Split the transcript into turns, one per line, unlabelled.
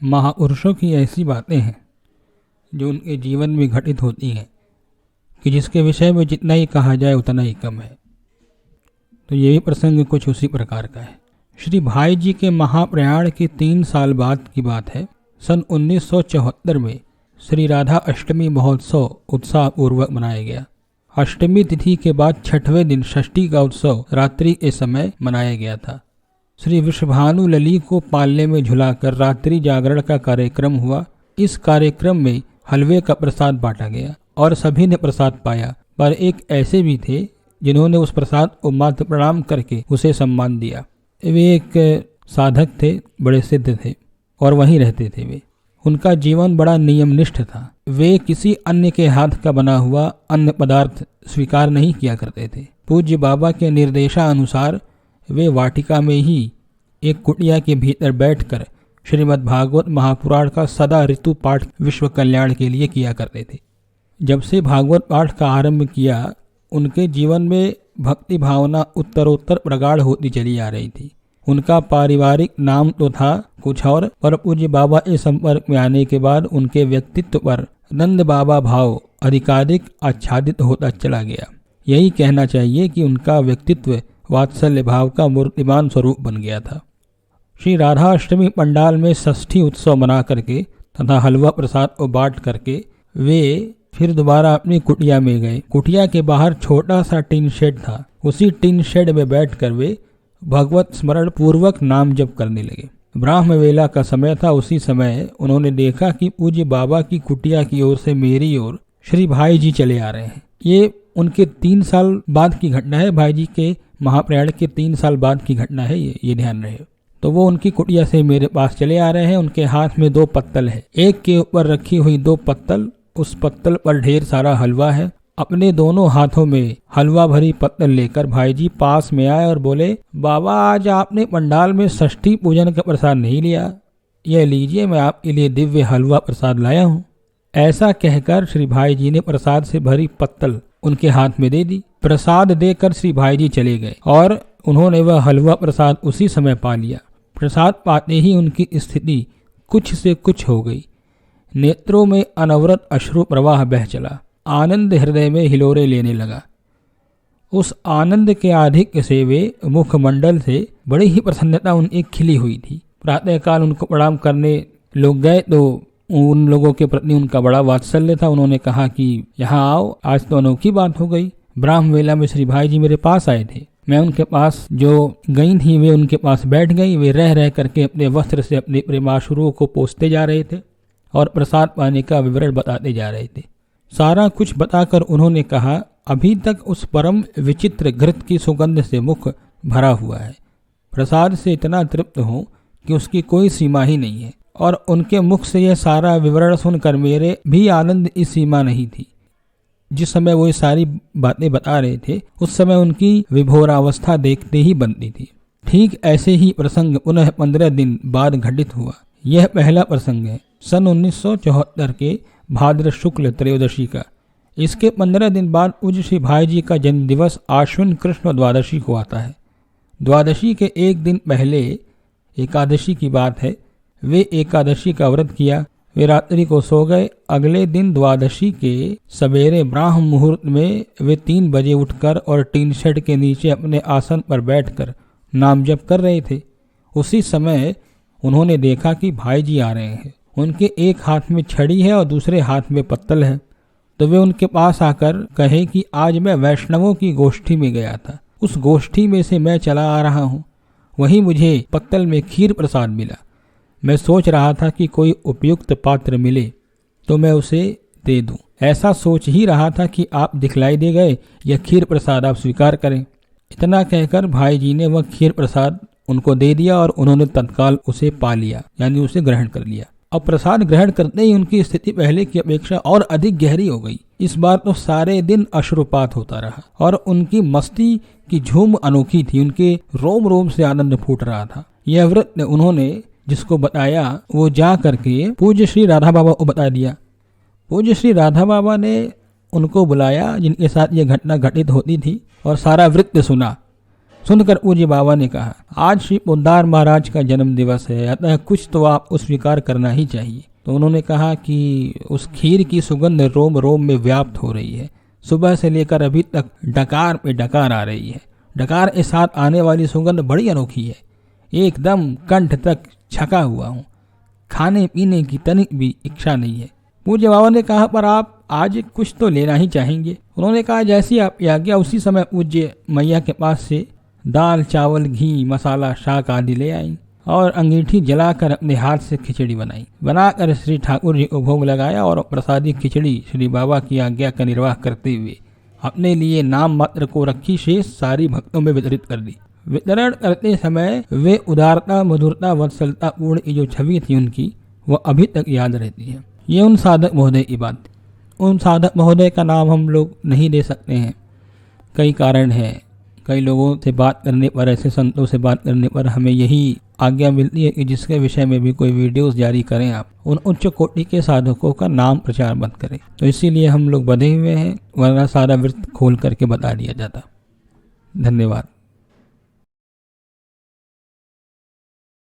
महापुरुषों की ऐसी बातें हैं जो उनके जीवन में घटित होती हैं कि जिसके विषय में जितना ही कहा जाए उतना ही कम है। तो ये भी प्रसंग कुछ उसी प्रकार का है। श्री भाई जी के महाप्रयाण के 3 साल बाद की बात है। सन 1974 में श्री राधा अष्टमी महोत्सव उत्साहपूर्वक मनाया गया। अष्टमी तिथि के बाद 6वें दिन षष्ठी का उत्सव रात्रि के समय मनाया गया था। श्री विश्वभानु लली को पालने में झुलाकर रात्रि जागरण का कार्यक्रम हुआ। इस कार्यक्रम में हलवे का प्रसाद बांटा गया और सभी ने प्रसाद पाया, पर एक ऐसे भी थे जिन्होंने उस प्रसाद को मात्र प्रणाम करके उसे सम्मान दिया। वे एक साधक थे, बड़े सिद्ध थे और वहीं रहते थे। वे उनका जीवन बड़ा नियमनिष्ठ था। वे किसी अन्य के हाथ का बना हुआ अन्न पदार्थ स्वीकार नहीं किया करते थे। पूज्य बाबा के निर्देशानुसार वे वाटिका में ही एक कुटिया के भीतर बैठकर श्रीमद् भागवत महापुराण का सदा ऋतु पाठ विश्व कल्याण के लिए किया करते थे। जब से भागवत पाठ का आरंभ किया, उनके जीवन में भक्ति भावना उत्तरोत्तर प्रगाढ़ होती चली आ रही थी। उनका पारिवारिक नाम तो था कुछ और, पर पूज्य बाबा के संपर्क में आने के बाद उनके व्यक्तित्व पर नंद बाबा भाव अधिकाधिक आच्छादित होता चला गया। यही कहना चाहिए कि उनका व्यक्तित्व वात्सल्य भाव का मूर्तिमान स्वरूप बन गया था। श्री राधा अष्टमी पंडाल में षष्ठी उत्सव मना करके तथा हलवा प्रसाद को बांट करके वे फिर दोबारा अपनी कुटिया में गए। कुटिया के बाहर छोटा सा टीन शेड था। उसी टीन शेड में बैठकर वे भगवत स्मरण पूर्वक नाम जप करने लगे। ब्राह्म वेला का समय था। उसी समय उन्होंने देखा कि पूज्य बाबा की कुटिया की ओर से मेरी ओर श्री भाई जी चले आ रहे हैं। ये उनके 3 साल बाद की घटना है। भाई जी के महाप्रयाण के 3 साल बाद की घटना है ये ध्यान रहे। तो वो उनकी कुटिया से मेरे पास चले आ रहे हैं। उनके हाथ में 2 पत्तल है। एक के ऊपर रखी हुई 2 पत्तल, उस पत्तल पर ढेर सारा हलवा है। अपने दोनों हाथों में हलवा भरी पत्तल लेकर भाई जी पास में आए और बोले, बाबा आज आपने पंडाल में षष्ठी पूजन का प्रसाद नहीं लिया, यह लीजिए मैं आपके लिए दिव्य हलवा प्रसाद लाया हूँ। ऐसा कहकर श्री भाई जी ने प्रसाद से भरी पत्तल उनके हाथ में दे दी। प्रसाद देकर श्री भाई जी चले गए और उन्होंने वह हलवा प्रसाद उसी समय पा लिया। प्रसाद पाते ही उनकी स्थिति कुछ से कुछ हो गई। नेत्रों में अनवरत अश्रु प्रवाह बह चला। आनंद हृदय में हिलोरे लेने लगा। उस आनंद के आधिक्य से वे मुखमंडल से बड़ी ही प्रसन्नता उनकी खिली हुई थी। प्रातःकाल उनको प्रणाम करने लोग गए तो उन लोगों के प्रति उनका बड़ा वात्सल्य था। उन्होंने कहा कि यहाँ आओ, आज तो अनोखी बात हो गई। ब्राह्म वेला में श्री भाई जी मेरे पास आए थे। मैं उनके पास जो गई थी वे उनके पास बैठ गई। वे रह रह करके अपने वस्त्र से अपने प्रेमाश्रुओं को पोंछते जा रहे थे और प्रसाद पाने का विवरण बताते जा रहे थे। सारा कुछ बताकर उन्होंने कहा, अभी तक उस परम विचित्र घृत की सुगंध से मुख भरा हुआ है। प्रसाद से इतना तृप्त हूँ कि उसकी कोई सीमा ही नहीं है। और उनके मुख से यह सारा विवरण सुनकर मेरे भी आनंद की सीमा नहीं थी। जिस समय वो ये सारी बातें बता रहे थे उस समय उनकी विभोरावस्था देखते ही बनती थी। ठीक ऐसे ही प्रसंग पुनः 15 दिन बाद घटित हुआ। यह पहला प्रसंग है सन 1974 के भाद्र शुक्ल त्रयोदशी का। इसके 15 दिन बाद पूज्य श्री भाई जी का जन्म दिवस आश्विन कृष्ण द्वादशी को आता है। द्वादशी के एक दिन पहले एकादशी की बात है। वे एकादशी का व्रत किया। वे रात्रि को सो गए। अगले दिन द्वादशी के सवेरे ब्राह्म मुहूर्त में वे 3 बजे उठकर और टीन शेड के नीचे अपने आसन पर बैठकर नाम जप कर रहे थे। उसी समय उन्होंने देखा कि भाई जी आ रहे हैं। उनके एक हाथ में छड़ी है और दूसरे हाथ में पत्तल है। तो वे उनके पास आकर कहे कि आज मैं वैष्णवों की गोष्ठी में गया था, उस गोष्ठी में से मैं चला आ रहा हूँ। वहीं मुझे पत्तल में खीर प्रसाद मिला। मैं सोच रहा था कि कोई उपयुक्त पात्र मिले तो मैं उसे दे दूं। ऐसा सोच ही रहा था कि आप दिखलाई दे गए। यह खीर प्रसाद आप स्वीकार करें। इतना कहकर भाई जी ने वह खीर प्रसाद उनको दे दिया और उन्होंने तत्काल उसे पा लिया, यानी उसे ग्रहण कर लिया। अब प्रसाद ग्रहण करते ही उनकी स्थिति पहले की अपेक्षा और अधिक गहरी हो गई। इस बार तो सारे दिन अश्रुपात होता रहा और उनकी मस्ती की झूम अनोखी थी। उनके रोम रोम से आनंद फूट रहा था। यह व्रत उन्होंने जिसको बताया वो जा करके पूज्य श्री राधा बाबा को बता दिया। पूज्य श्री राधा बाबा ने उनको बुलाया जिनके साथ ये घटना घटित होती थी और सारा वृत्त सुना। सुनकर पूज्य बाबा ने कहा, आज श्री पोद्दार महाराज का जन्म दिवस है, अतः कुछ तो आपको स्वीकार करना ही चाहिए। तो उन्होंने कहा कि उस खीर की सुगंध रोम रोम में व्याप्त हो रही है। सुबह से लेकर अभी तक डकार पे डकार आ रही है। डकार के साथ आने वाली सुगंध बड़ी अनोखी है। एकदम कंठ तक छका हुआ हूँ। खाने पीने की तनिक भी इच्छा नहीं है। पूज्य बाबा ने कहा, पर आप आज कुछ तो लेना ही चाहेंगे। उन्होंने कहा, जैसी आपकी आज्ञा। उसी समय पूज्य मैया के पास से दाल, चावल, घी, मसाला, शाक आदि ले आई और अंगीठी जलाकर अपने हाथ से खिचड़ी बनाकर श्री ठाकुर जी को भोग लगाया और प्रसादी खिचड़ी श्री बाबा की आज्ञा का निर्वाह करते हुए अपने लिए नाम मात्र को रखी, शेष सारी भक्तों में वितरित कर दी। वितरण करते समय वे उदारता, मधुरता, वत्सलता पूर्ण की जो छवि थी उनकी, वह अभी तक याद रहती है। ये उन साधक महोदय की बात। उन साधक महोदय का नाम हम लोग नहीं दे सकते हैं, कई कारण है। कई लोगों से बात करने पर, ऐसे संतों से बात करने पर हमें यही आज्ञा मिलती है कि जिसके विषय में भी कोई वीडियोस जारी करें, आप उन उच्च कोटि के साधकों का नाम प्रचार मत करें। तो इसीलिए हम लोग बंधे हुए हैं, वरना सारा वृत्त खोल करके बता दिया जाता। धन्यवाद।